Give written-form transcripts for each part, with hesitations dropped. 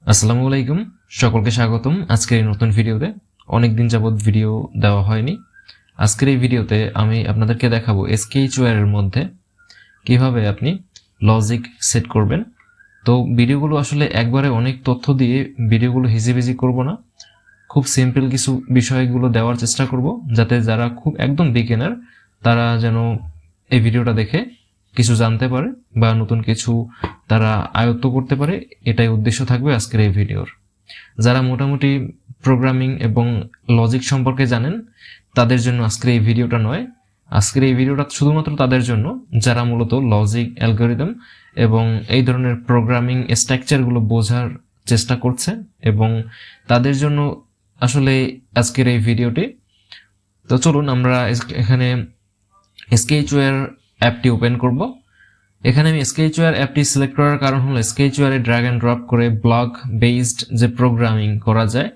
আসসালামু আলাইকুম, সকলকে স্বাগতম আজকের এই নতুন ভিডিওতে। অনেকদিন যাবত ভিডিও দেওয়া হয়নি। আজকের এই ভিডিওতে আমি আপনাদেরকে দেখাবো SQL এর মধ্যে কিভাবে আপনি লজিক সেট করবেন। তো ভিডিওগুলো আসলে একবারে অনেক তথ্য দিয়ে ভিডিওগুলো হিজিবিজি করব না, খুব সিম্পল কিছু বিষয়গুলো দেওয়ার চেষ্টা করব যাতে যারা খুব একদম বিগিনার তারা যেন এই ভিডিওটা দেখে কিছু জানতে পারে বা নতুন কিছু তারা আয়ত্ত করতে পারে। এটাই উদ্দেশ্য থাকবে আজকের এই ভিডিওর। যারা মোটামুটি প্রোগ্রামিং এবং লজিক সম্পর্কে জানেন তাদের জন্য আজকের এই ভিডিওটা নয়, আজকের এই ভিডিওটা শুধুমাত্র তাদের জন্য যারা মূলত লজিক, অ্যালগরিদম এবং এই ধরনের প্রোগ্রামিং স্ট্রাকচারগুলো বোঝার চেষ্টা করছে এবং তাদের জন্য আসলে আজকের এই ভিডিওটি। তো চলুন আমরা এখানে SQL অ্যাপটি ওপেন করব। এখানে আমি SQL অ্যাপটি সিলেক্ট করার কারণ হলো SQL A drag and drop করে ব্লক বেসড যে প্রোগ্রামিং করা যায়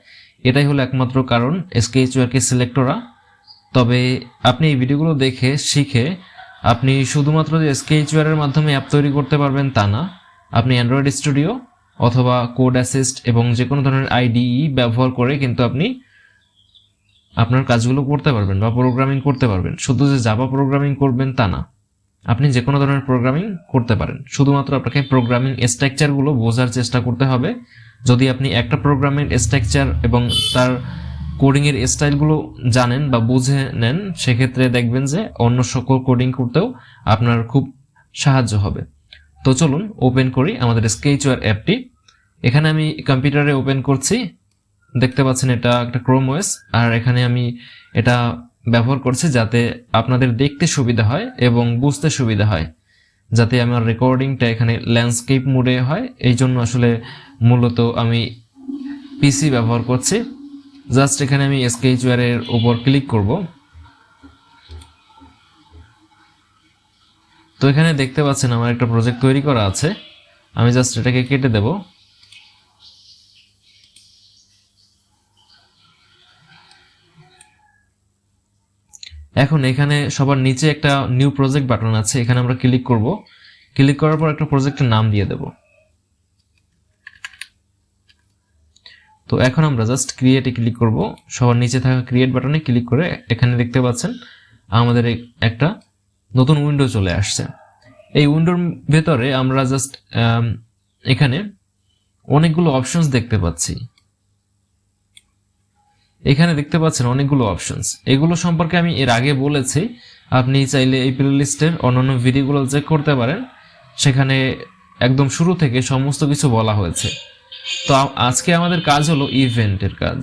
এটাই হলো একমাত্র কারণ SQL কে সিলেক্ট করা। তবে আপনি এই ভিডিওগুলো দেখে শিখে আপনি শুধুমাত্র যে SQL এর মাধ্যমে অ্যাপ তৈরি করতে পারবেন তা না, আপনি অ্যান্ড্রয়েড স্টুডিও অথবা কোড অ্যাসিস্ট এবং যে কোনো ধরনের IDE ব্যবহার করে কিন্তু আপনি আপনার কাজগুলো করতে পারবেন বা প্রোগ্রামিং করতে পারবেন। শুধু যে জাভা প্রোগ্রামিং করবেন তা না, আপনি যে কোনো ধরনের প্রোগ্রামিং করতে পারেন। শুধুমাত্র আপনাকে প্রোগ্রামিং স্ট্রাকচারগুলো বোঝার চেষ্টা করতে হবে। যদি আপনি একটা প্রোগ্রামিং স্ট্রাকচার এবং তার কোডিংয়ের স্টাইলগুলো জানেন বা বুঝে নেন, সেক্ষেত্রে দেখবেন যে অন্য সকল কোডিং করতেও আপনার খুব সাহায্য হবে। তো চলুন ওপেন করি আমাদের SQL অ্যাপটি। এখানে আমি কম্পিউটারে ওপেন করছি, দেখতে পাচ্ছেন এটা একটা ক্রোম ওএস, আর এখানে আমি এটা ব্যবহার করছি যাতে আপনাদের দেখতে সুবিধা হয় এবং বুঝতে সুবিধা হয়, যাতে আমার রেকর্ডিংটা এখানে ল্যান্ডস্কেপ মোডে হয়। এই জন্য আসলে মূলত আমি পিসি ব্যবহার করছি। জাস্ট এখানে আমি SQL এর উপর ক্লিক করব। তো এখানে দেখতে পাচ্ছেন আমার একটা প্রজেক্ট তৈরি করা আছে, আমি জাস্ট এটাকে কেটে দেব। এখন এখানে সবার নিচে একটা নিউ প্রজেক্ট বাটন আছে, এখানে আমরা ক্লিক করব। ক্লিক করার পর একটা প্রজেক্টের নাম দিয়ে দেব। তো এখন আমরা জাস্ট ক্রিয়েটে ক্লিক করব। সবার নিচে থাকা ক্রিয়েট বাটনে ক্লিক করে এখানে দেখতে পাচ্ছেন আমাদের একটা নতুন উইন্ডো চলে আসছে। এই উইন্ডোর ভেতরে আমরা জাস্ট এখানে অনেকগুলো অপশনস দেখতে পাচ্ছি। এখানে দেখতে পাচ্ছেন অনেকগুলো অপশনস, এগুলো সম্পর্কে আমি এর আগে বলেছি। আপনি চাইলে এই প্লেলিস্টের অন্যান্য ভিডিওগুলো চেক করতে পারেন, সেখানে একদম শুরু থেকে সমস্ত কিছু বলা হয়েছে। তো আজকে আমাদের কাজ হলো ইভেন্টের কাজ।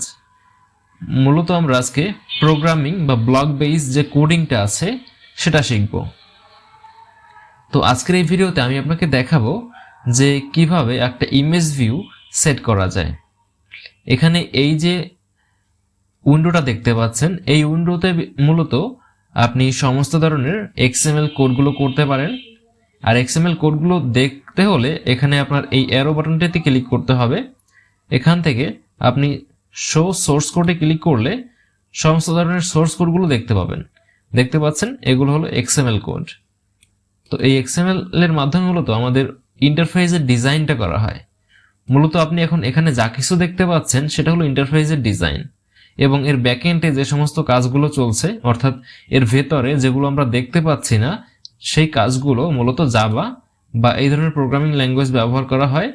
মূলত আমরা আজকে প্রোগ্রামিং বা ব্লক বেস যে কোডিংটা আছে সেটা শিখব। তো আজকের এই ভিডিওতে আমি আপনাকে দেখাবো যে কিভাবে একটা ইমেজ ভিউ সেট করা যায়। এখানে এই যে উইন্ডোটা দেখতে পাচ্ছেন, এই উইন্ডোতে মূলত আপনি সমস্ত ধরনের XML কোডগুলো করতে পারেন। আর XML কোডগুলো দেখতে হলে এখানে আপনার এই অ্যারো বাটনটিতে ক্লিক করতে হবে। এখান থেকে আপনি শো সোর্স কোডে ক্লিক করলে সমস্ত ধরনের সোর্স কোডগুলো দেখতে পাবেন। দেখতে পাচ্ছেন এগুলো হলো XML কোড। তো এই XML এর মাধ্যমে মূলত আমাদের ইন্টারফেসের ডিজাইনটা করা হয়। মূলত আপনি এখন এখানে যা কিছু দেখতে পাচ্ছেন সেটা হলো ইন্টারফেসের ডিজাইন, এবং এর ব্যাকএন্ডে যে সমস্ত কাজগুলো চলছে, অর্থাৎ এর ভেতরে যেগুলো আমরা দেখতে পাচ্ছি না, সেই কাজগুলো মূলত জাভা বা এই ধরনের প্রোগ্রামিং ল্যাঙ্গুয়েজ ব্যবহার করা হয়,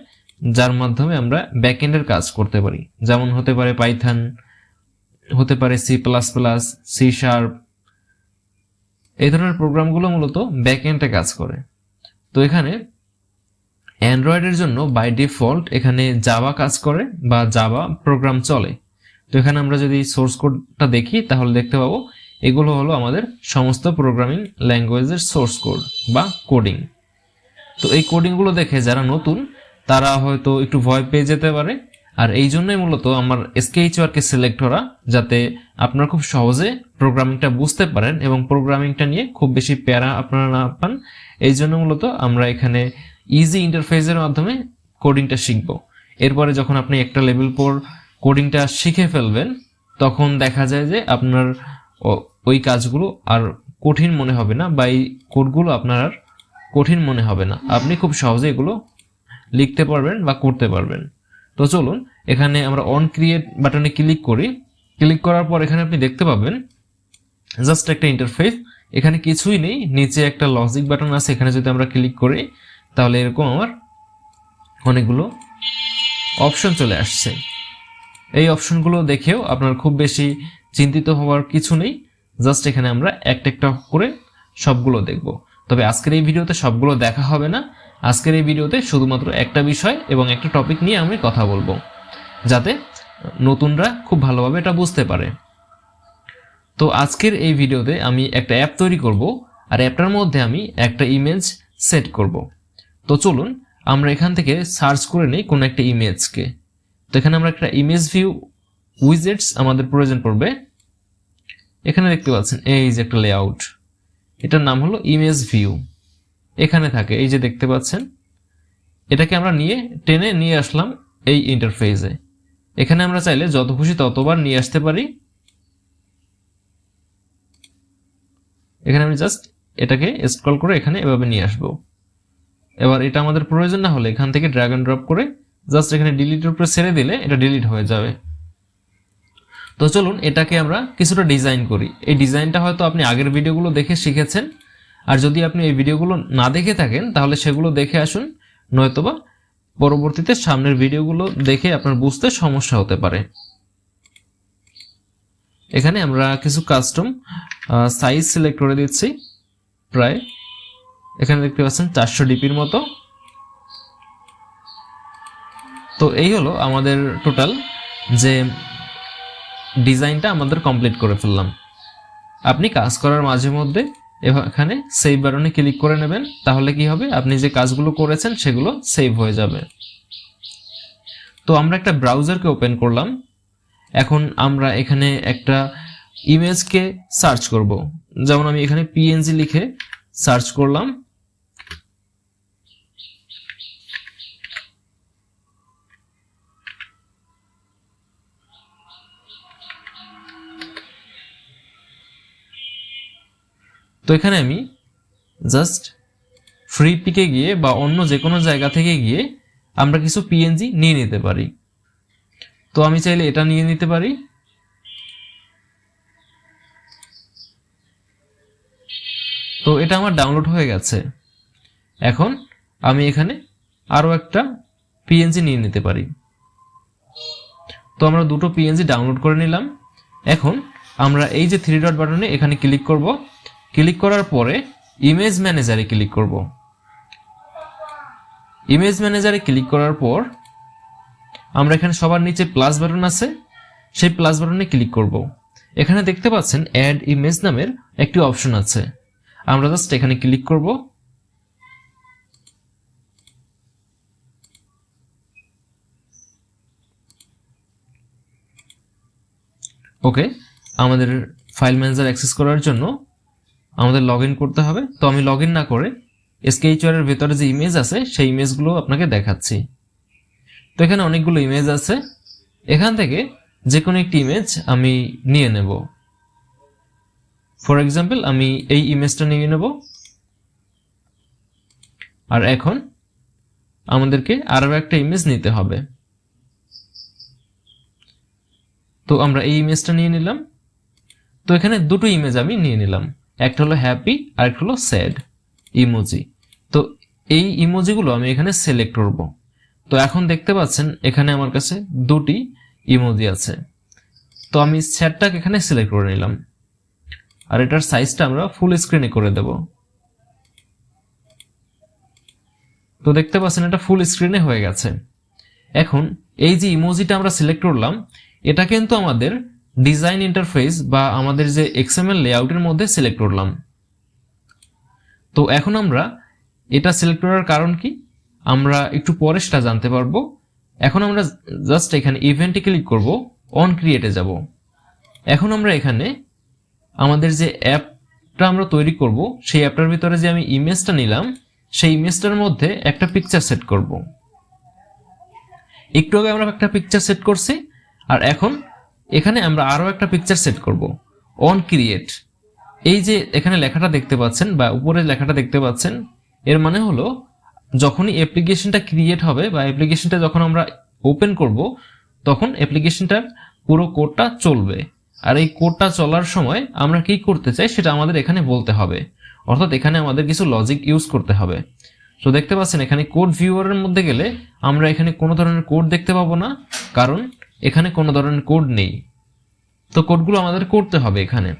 যার মাধ্যমে আমরা ব্যাকএন্ডের কাজ করতে পারি। যেমন হতে পারে পাইথন, হতে পারে C++, C#। এই ধরনের প্রোগ্রামগুলো মূলত ব্যাকএন্ডে কাজ করে। তো এখানে অ্যান্ড্রয়েডের জন্য বাই ডিফল্ট এখানে জাভা কাজ করে বা জাভা প্রোগ্রাম চলে। তো এখানে আমরা যদি সোর্স কোডটা দেখি তাহলে দেখতে পাবো এগুলো হলো আমাদের সমস্ত প্রোগ্রামিং ল্যাঙ্গুয়েজের সোর্স কোড বা কোডিং। তো এই কোডিংগুলো দেখে যারা নতুন তারা হয়তো একটু ভয় পেয়ে যেতে পারে, আর এই জন্যই মূলত আমার SQL কে সিলেক্ট করা, যাতে আপনারা খুব সহজে প্রোগ্রামিংটা বুঝতে পারেন এবং প্রোগ্রামিংটা নিয়ে খুব বেশি প্যারা আপনারা না পান। এই জন্য মূলত আমরা এখানে ইজি ইন্টারফেসের মাধ্যমে কোডিংটা শিখব। এরপরে যখন আপনি একটা লেভেল পর কোডিংটা শিখে ফেলবেন তখন দেখা যায় যে আপনার ওই কাজগুলো আর কঠিন মনে হবে না, বা এই কোডগুলো আপনার আর কঠিন মনে হবে না। আপনি খুব সহজে এগুলো লিখতে পারবেন বা করতে পারবেন। তো চলুন এখানে আমরা অন ক্রিয়েট বাটনে ক্লিক করি। ক্লিক করার পর এখানে আপনি দেখতে পাবেন জাস্ট একটা ইন্টারফেস, এখানে কিছুই নেই, নিচে একটা লজিক বাটন আছে, এখানে যদি আমরা ক্লিক করি তাহলে এরকম আমার অনেকগুলো অপশন চলে আসছে। এই অপশনগুলো দেখেও আপনার খুব বেশি চিন্তিত হওয়ার কিছু নেই, জাস্ট এখানে আমরা একটা একটা করে সবগুলো দেখব। তবে আজকের এই ভিডিওতে সবগুলো দেখা হবে না, আজকের এই ভিডিওতে শুধুমাত্র একটা বিষয় এবং একটা টপিক নিয়ে আমি কথা বলবো, যাতে নতুনরা খুব ভালোভাবে এটা বুঝতে পারে। তো আজকের এই ভিডিওতে আমি একটা অ্যাপ তৈরি করব, আর অ্যাপটার মধ্যে আমি একটা ইমেজ সেট করব। তো চলুন আমরা এখান থেকে সার্চ করে নিই কোনো একটা ইমেজকে। তো এখানে আমরা একটা ইমেজ ভিউ উইজেটস আমাদের প্রয়োজন পড়বে। এখানে দেখতে পাচ্ছেন এই যে একটা লেআউট, এটার নাম হলো ইমেজ ভিউ, এখানে থাকে, এই যে দেখতে পাচ্ছেন। এটাকে আমরা টেনে নিয়ে আসলাম এই ইন্টারফেসে। এখানে আমরা চাইলে যত খুশি ততবার নিয়ে আসতে পারি। এখানে আমি জাস্ট এটাকে স্ক্রল করে এখানে এভাবে নিয়ে আসবো। এবার এটা আমাদের প্রয়োজন না হলে এখান থেকে ড্র্যাগ এন্ড ড্রপ করে জাস্ট এখানে ডিলিটের উপরে ছেড়ে দিলে এটা ডিলিট হয়ে যাবে। তো চলুন এটাকে আমরা কিছুটা ডিজাইন করি। এই ডিজাইনটা হয়তো আপনি আগের ভিডিওগুলো দেখে শিখেছেন, আর যদি আপনি এই ভিডিওগুলো না দেখে থাকেন তাহলে সেগুলো দেখে আসুন, নয়তোবা পরবর্তীতে সামনের ভিডিওগুলো দেখে আপনার বুঝতে সমস্যা হতে পারে। এখানে আমরা কিছু কাস্টম সাইজ সিলেক্ট করে দিচ্ছি, প্রায় এখানে দেখতে পাচ্ছেন 400 ডিপির মতো। তো এই হলো আমাদের টোটাল যে ডিজাইনটা আমাদের কমপ্লিট করে ফেললাম। আপনি কাজ করার মাঝে মধ্যে এখানে সেভ বাটনে ক্লিক করে নেবেন, তাহলে কি হবে, আপনি যে কাজগুলো করেছেন সেগুলো সেভ হয়ে যাবে। তো আমরা একটা ব্রাউজারকে ওপেন করলাম। এখন আমরা এখানে একটা ইমেজকে সার্চ করব, যেমন আমি এখানে পিএনজি লিখে সার্চ করলাম। তো এখানে আমি জাস্ট ফ্রি পিকে গিয়ে বা অন্য যে কোনো জায়গা থেকে গিয়ে আমরা কিছু পিএনজি নিয়ে নিতে পারি। তো আমি চাইলে এটা নিয়ে নিতে পারি। তো এটা আমার ডাউনলোড হয়ে গেছে। এখন আমি এখানে আরো একটা পিএনজি নিয়ে নিতে পারি। তো আমরা দুটো পিএনজি ডাউনলোড করে নিলাম। এখন আমরা এই যে 3 ডট বাটনে এখানে ক্লিক করব। ক্লিক করার পরে ইমেজ ম্যানেজারে ক্লিক করব। ইমেজ ম্যানেজারে ক্লিক করার পর আমরা এখানে সবার নিচে প্লাস বাটন আছে, সেই প্লাস বাটনে ক্লিক করব। এখানে দেখতে পাচ্ছেন অ্যাড ইমেজ নামের একটি অপশন আছে, আমরা জাস্ট এখানে ক্লিক করব। ওকে, আমাদের ফাইল ম্যানেজার অ্যাক্সেস করার জন্য আমাদের লগ ইন করতে হবে। তো আমি লগ ইন না করে SketchUI এর ভেতরে যে ইমেজ আছে সেই ইমেজগুলো আপনাকে দেখাচ্ছি। তো এখানে অনেকগুলো ইমেজ আছে, এখান থেকে যে কোনো একটি ইমেজ আমি নিয়ে নেব। ফর এক্সাম্পল আমি এই ইমেজটা নিয়ে নেব। আর এখন আমাদেরকে আরো একটা ইমেজ নিতে হবে। তো আমরা এই ইমেজটা নিয়ে নিলাম। তো এখানে দুটো ইমেজ আমি নিয়ে নিলাম, একটা হলো হ্যাপি আর একটা হলো স্যাড ইমোজি। তো এই ইমোজিগুলো আমি এখানে সিলেক্ট করব। তো এখন দেখতে পাচ্ছেন এখানে আমার কাছে দুটি ইমোজি আছে। তো আমি স্যাডটাকে এখানে সিলেক্ট করে নিলাম, আর এটার সাইজটা আমরা ফুল স্ক্রিনে করে দেব। তো দেখতে পাচ্ছেন এটা ফুল স্ক্রিনে হয়ে গেছে। এখন এই যে ইমোজিটা আমরা সিলেক্ট করলাম, এটা কিন্তু আমাদের ডিজাইন ইন্টারফেস বা আমাদের যে XML লেআউটের মধ্যে সিলেক্ট করলাম। তো এখন আমরা এটা সিলেক্ট করার কারণ কি আমরা একটু পরে সেটা জানতে পারবো। এখন আমরা জাস্ট এখানে ইভেন্টে ক্লিক করব, অন ক্রিয়েটে যাব। এখন আমরা এখানে আমাদের যে অ্যাপটা আমরা তৈরি করব সেই অ্যাপটার ভিতরে যে আমি ইমেজটা নিলাম সেই ইমেজটার মধ্যে একটা পিকচার সেট করব। একটু আগে আমরা একটা পিকচার সেট করছি, আর এখন এখানে আমরা আরো একটা পিকচার সেট করব, অন ক্রিয়েট। এই যে এখানে লেখাটা দেখতে পাচ্ছেন বা উপরে লেখাটা দেখতে পাচ্ছেন, এর মানে হলো যখনই অ্যাপ্লিকেশনটা ক্রিয়েট হবে বা অ্যাপ্লিকেশনটা যখন আমরা ওপেন করব তখন অ্যাপ্লিকেশনটার পুরো কোডটা চলবে। আর এই কোডটা চলার সময় আমরা কি করতে চাই সেটা আমাদের এখানে বলতে হবে, অর্থাৎ এখানে আমাদের কিছু লজিক ইউজ করতে হবে। তো দেখতে পাচ্ছেন এখানে কোড ভিউয়ারের মধ্যে গেলে আমরা এখানে কোনো ধরনের কোড দেখতে পাবো না, কারণ এখানে কোনো ধরনের কোড নেই। তো কোডগুলো আমাদের করতে হবে এখানে।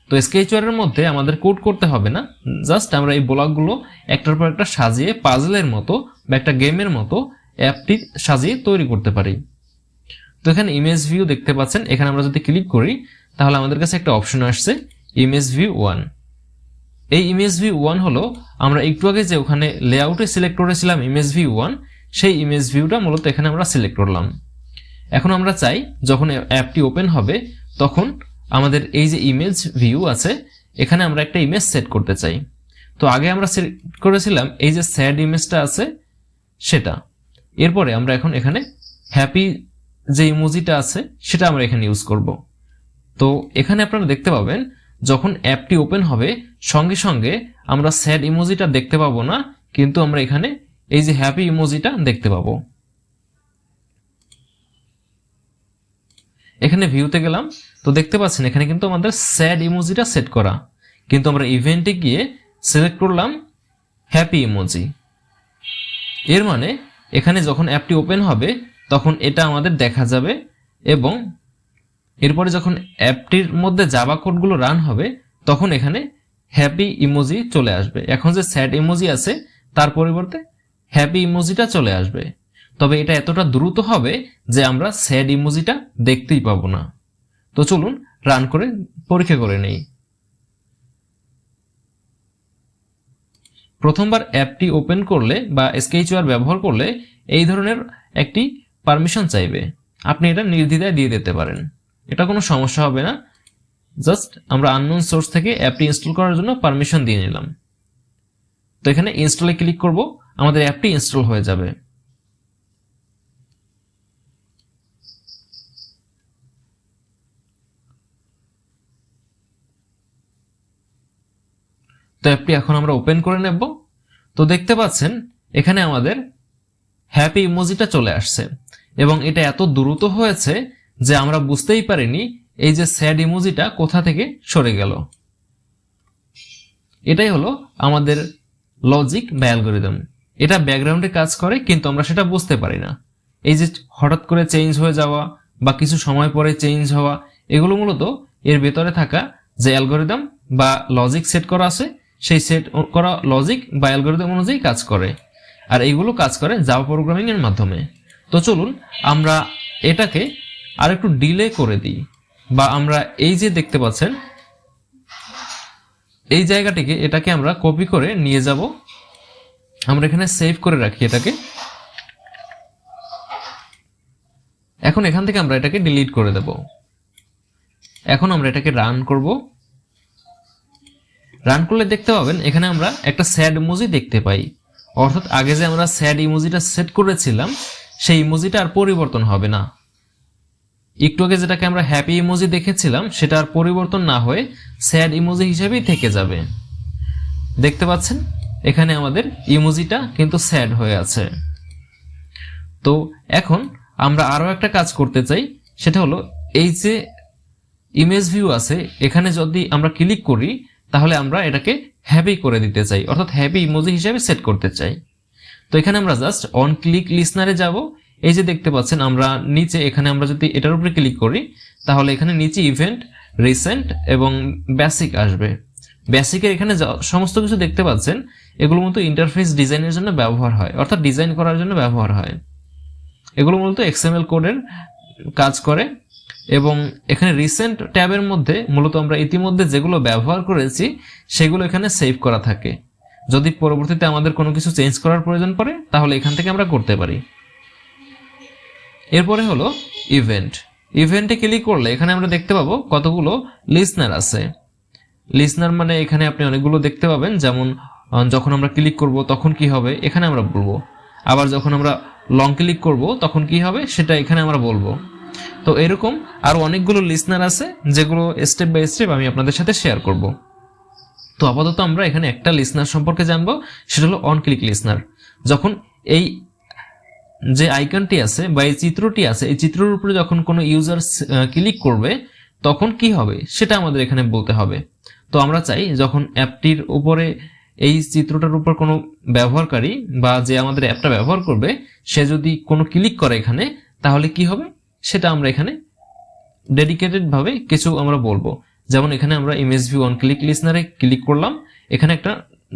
তো স্কেচওয়্যারের মধ্যে আমাদের কোড করতে হবে না, জাস্ট আমরা এই ব্লকগুলো একটার পর একটা সাজিয়ে পাজলের মতো বা একটা গেমের মতো অ্যাপটি সাজিয়ে তৈরি করতে পারি। তো এখানে ইমেজ ভিউ দেখতে পাচ্ছেন, এখানে আমরা যদি ক্লিক করি তাহলে আমাদের কাছে একটা অপশন আসছে ইমেজ ভিউ 1। এই ইমেজ ভিউ 1 হলো আমরা একটু আগে যে ওখানে লেআউটে সিলেক্ট করেছিলাম ইমেজ ভিউ 1, সেই ইমেজ ভিউটা মূলত এখানে আমরা সিলেক্ট করলাম। এখন আমরা চাই যখন অ্যাপটি ওপেন হবে তখন আমাদের এই যে ইমেজ ভিউ আছে এখানে আমরা একটা ইমেজ সেট করতে চাই। তো আগে আমরা সেট করেছিলাম এই যে স্যাড ইমেজটা আছে সেটা। এরপরে আমরা এখন এখানে হ্যাপি যে ইমোজিটা আছে সেটা আমরা এখানে ইউজ করব। তো এখানে আপনারা দেখতে পাবেন যখন অ্যাপটি ওপেন হবে সঙ্গে সঙ্গে আমরা স্যাড ইমোজিটা দেখতে পাবো না, কিন্তু আমরা এখানে এই যে হ্যাপি ইমোজিটা দেখতে পাবো। এখানে ভিউতে গেলাম, তো দেখতে পাচ্ছেন এখানে কিন্তু আমাদের স্যাড ইমোজিটা সেট করা, কিন্তু আমরা ইভেন্টে গিয়ে সিলেক্ট করলাম হ্যাপি ইমোজি। এর মানে এখানে যখন অ্যাপটি ওপেন হবে তখন এটা আমাদের দেখা যাবে, এবং এরপরে যখন অ্যাপটির মধ্যে জাভা কোডগুলো রান হবে তখন এখানে হ্যাপি ইমোজি চলে আসবে। এখন যে স্যাড ইমোজি আছে তার পরিবর্তে হ্যাপি ইমোজিটা চলে আসবে, তবে এটা এতটা দ্রুত হবে যে আমরা স্যাড ইমোজিটা দেখতেই পাবো না। তো চলুন রান করে পরীক্ষা করে নেই। প্রথমবার অ্যাপটি ওপেন করলে বা স্কেচওয়্যার ব্যবহার করলে এই ধরনের একটি পারমিশন চাইবে, আপনি এটা নির্দ্বিধায় দিয়ে দিতে পারেন, এটা কোনো সমস্যা হবে না। জাস্ট আমরা আননোন সোর্স থেকে অ্যাপটি ইনস্টল করার জন্য পারমিশন দিয়ে নিলাম। তো এখানে ইনস্টলে ক্লিক করব, আমাদের অ্যাপটি ইনস্টল হয়ে যাবে। তো অ্যাপটি এখন আমরা ওপেন করে নেব। তো দেখতে পাচ্ছেন এখানে আমাদের হ্যাপি ইমোজিটা চলে আসছে, এবং এটা এত দ্রুত হয়েছে যে আমরা বুঝতেই পারিনি এই যে স্যাড ইমোজিটা কোথা থেকে সরে গেল। এটাই হলো আমাদের লজিক বা অ্যালগরিদম। এটা ব্যাকগ্রাউন্ডে কাজ করে কিন্তু আমরা সেটা বুঝতে পারি না। এই যে হঠাৎ করে চেঞ্জ হয়ে যাওয়া বা কিছু সময় পরে চেঞ্জ হওয়া, এগুলো মূলত এর ভেতরে থাকা যে অ্যালগরিদম বা লজিক সেট করা আছে সেই সেট করা লজিক বা অ্যালগরিদম অনুযায়ী কাজ করে, আর এইগুলো কাজ করে জাভা প্রোগ্রামিং এর মাধ্যমে। তো চলুন আমরা এটাকে আর একটু ডিলে করে দিই, বা আমরা এই যে দেখতে পাচ্ছেন এই জায়গাটিকে এটাকে আমরা কপি করে নিয়ে যাব, আমরা এখানে সেভ করে রাখি এটাকে। এখন এখান থেকে আমরা এটাকে ডিলিট করে দেব। এখন আমরা এটাকে রান করব। রান করলে দেখতে পাবেন এখানে আমরা একটা স্যাড ইমোজি দেখতে পাই, অর্থাৎ আগে যে আমরা স্যাড ইমোজিটা সেট করেছিলাম সেই ইমোজিটা আর পরিবর্তন হবে না। একটু আগে যেটাকে আমরা হ্যাপি ইমোজি দেখেছিলাম সেটা আর পরিবর্তন না হয়ে স্যাড ইমোজি হিসেবেই থেকে যাবে। দেখতে পাচ্ছেন এখানে আমাদের ইমোজিটা কিন্তু স্যাড হয়ে আছে। তো এখন আমরা আরো একটা কাজ করতে চাই, সেটা হলো এই যে ইমেজ ভিউ আছে এখানে যদি আমরা ক্লিক করি তাহলে আমরা এটাকে হ্যাপি করে দিতে চাই, অর্থাৎ হ্যাপি ইমোজি হিসেবে সেট করতে চাই। তো এখানে আমরা জাস্ট অন ক্লিক লিসনারে যাব। এই যে দেখতে পাচ্ছেন আমরা নিচে এখানে আমরা যদি এটার উপরে ক্লিক করি তাহলে এখানে নিচে ইভেন্ট, রিসেন্ট এবং বেসিক আসবে। বেসিকের এখানে সমস্ত কিছু দেখতে পাচ্ছেন এগুলো মূলত ইন্টারফেস ডিজাইনের জন্য ব্যবহার হয়, অর্থাৎ ডিজাইন করার জন্য ব্যবহার হয়। এগুলো মূলত এক্সএমএল কোডের কাজ করে, এবং এখানে রিসেন্ট ট্যাবের মধ্যে মূলত আমরা ইতিমধ্যে যেগুলো ব্যবহার করেছি সেগুলো এখানে সেভ করা থাকে। যদি পরবর্তীতে আমাদের কোনো কিছু চেঞ্জ করার প্রয়োজন পড়ে তাহলে এখান থেকে আমরা করতে পারি। এরপরে হলো ইভেন্ট। ইভেন্টে ক্লিক করলে এখানে আমরা দেখতে পাবো কতগুলো লিসনার আছে। লিসনার মানে এখানে আপনি অনেকগুলো দেখতে পাবেন, যেমন যখন আমরা ক্লিক করব তখন কি হবে এখানে আমরা বলবো, আবার যখন আমরা লং ক্লিক করব তখন কি হবে সেটা এখানে আমরা বলবো। তো এরকম আরো অনেকগুলো লিসনার আছে যেগুলো স্টেপ বাই স্টেপ আমি আপনাদের সাথে শেয়ার করব। তো আপাতত আমরা এখানে একটা লিসনার সম্পর্কে জানবো, সেটা হলো অন ক্লিক লিসনার। যখন এই যে আইকনটি আছে বা এই চিত্রটি আছে, এই চিত্রের উপরে যখন কোনো ইউজার ক্লিক করবে তখন কি হবে সেটা আমাদের এখানে বলতে হবে। তো আমরা চাই যখন অ্যাপটির উপরে এই চিত্রটার উপর কোনো ব্যবহারকারী বা যে আমাদের অ্যাপটা ব্যবহার করবে সে যদি কোনো ক্লিক করে এখানে, তাহলে কি হবে সেটা আমরা এখানে ডেডিকেটেড ভাবে কিছু আমরা বলবো। যেমন এখানে আমরা ইমেজ ভিউ অন ক্লিক লিসনারে ক্লিক করলাম, এখানে একটা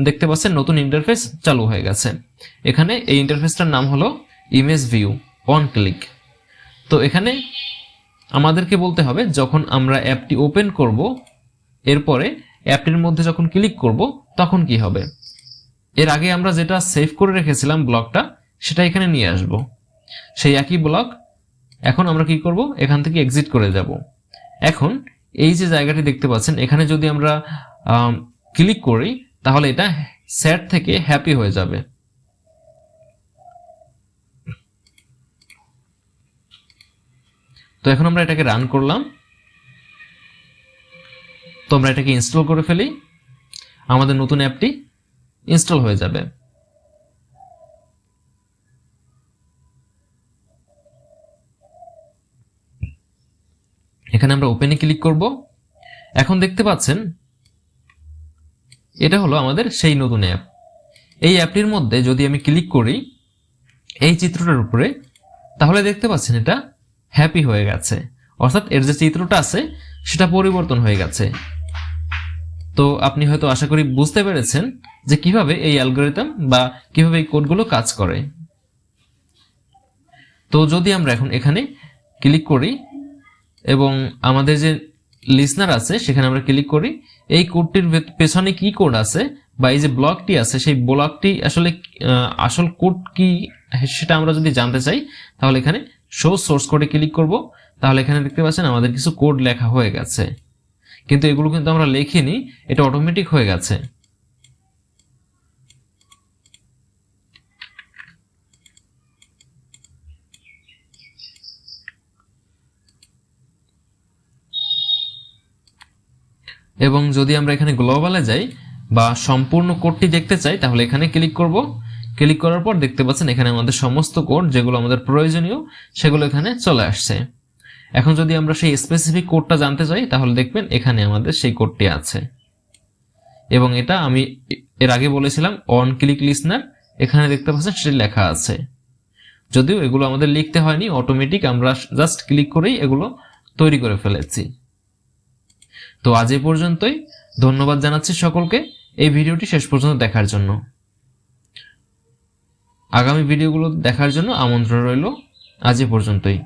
দেখতে পাচ্ছেন নতুন ইন্টারফেস চালু হয়ে গেছে। এখানে এই ইন্টারফেসটার নাম হলো ইমেজ ভিউ অন ক্লিক। তো এখানে আমাদেরকে বলতে হবে যখন আমরা অ্যাপটি ওপেন করব, এরপরে অ্যাপটির মধ্যে যখন ক্লিক করব তখন কি হবে। এর আগে আমরা যেটা সেভ করে রেখেছিলাম ব্লকটা, সেটা এখানে নিয়ে আসব। সেই একই ব্লক এখন আমরা কি করব, এখান থেকে এক্সিট করে যাব। এখন এই যে জায়গাটি দেখতে পাচ্ছেন, এখানে যদি আমরা ক্লিক করি তাহলে এটা স্যাড থেকে হ্যাপি হয়ে যাবে। তো এখন আমরা এটাকে রান করলাম। তো আমরা এটাকে ইনস্টল করে ফেলি, আমাদের নতুন অ্যাপটি ইনস্টল হয়ে যাবে। এখানে আমরা ওপেনে ক্লিক করব। এখন দেখতে পাচ্ছেন এটা হলো আমাদের সেই নতুন অ্যাপ। এই অ্যাপটির মধ্যে যদি আমি ক্লিক করি এই চিত্রটার উপরে, তাহলে দেখতে পাচ্ছেন এটা হ্যাপি হয়ে গেছে, অর্থাৎ এর যে চিত্রটা আছে সেটা পরিবর্তন হয়ে গেছে। তো আপনি হয়তো আশা করি বুঝতে পেরেছেন যে কিভাবে এই অ্যালগরিদম বা কিভাবে এই কোডগুলো কাজ করে। তো যদি আমরা এখন এখানে ক্লিক করি এবং আমাদের যে লিসনার আছে সেখানে আমরা ক্লিক করি, এই কোডটির পেছনে কি কোড আছে বা এই যে ব্লকটি আছে সেই ব্লকটি আসলে আসল কোড কি সেটা আমরা যদি জানতে চাই তাহলে এখানে শো সোর্স কোডে ক্লিক করব। তাহলে এখানে দেখতে পাচ্ছেন আমাদের কিছু কোড লেখা হয়ে গেছে, কিন্তু এগুলো কিন্তু আমরা লিখিনি, এটা অটোমেটিক হয়ে গেছে। এবং যদি আমরা এখানে গ্লোবালে যাই বা সম্পূর্ণ কোডটি দেখতে চাই তাহলে এখানে ক্লিক করব। ক্লিক করার পর দেখতে পাচ্ছেন এখানে আমাদের সমস্ত কোড যেগুলো আমাদের প্রয়োজনীয় সেগুলো এখানে চলে আসছে। এখন যদি আমরা সেই স্পেসিফিক কোডটা জানতে চাই তাহলে দেখবেন এখানে আমাদের সেই কোডটি আছে, এবং এটা আমি এর আগে বলেছিলাম অন ক্লিক লিসনার, এখানে দেখতে পাচ্ছেন সেটা লেখা আছে। যদিও এগুলো আমাদের লিখতে হয়নি, অটোমেটিক আমরা জাস্ট ক্লিক করেই এগুলো তৈরি করে ফেলেছি। তো আজ এই পর্যন্তই, ধন্যবাদ জানাচ্ছি সকলকে এই ভিডিওটি শেষ পর্যন্ত দেখার জন্য। আগামী ভিডিওগুলো দেখার জন্য আমন্ত্রণ রইল। আজ এই পর্যন্তই।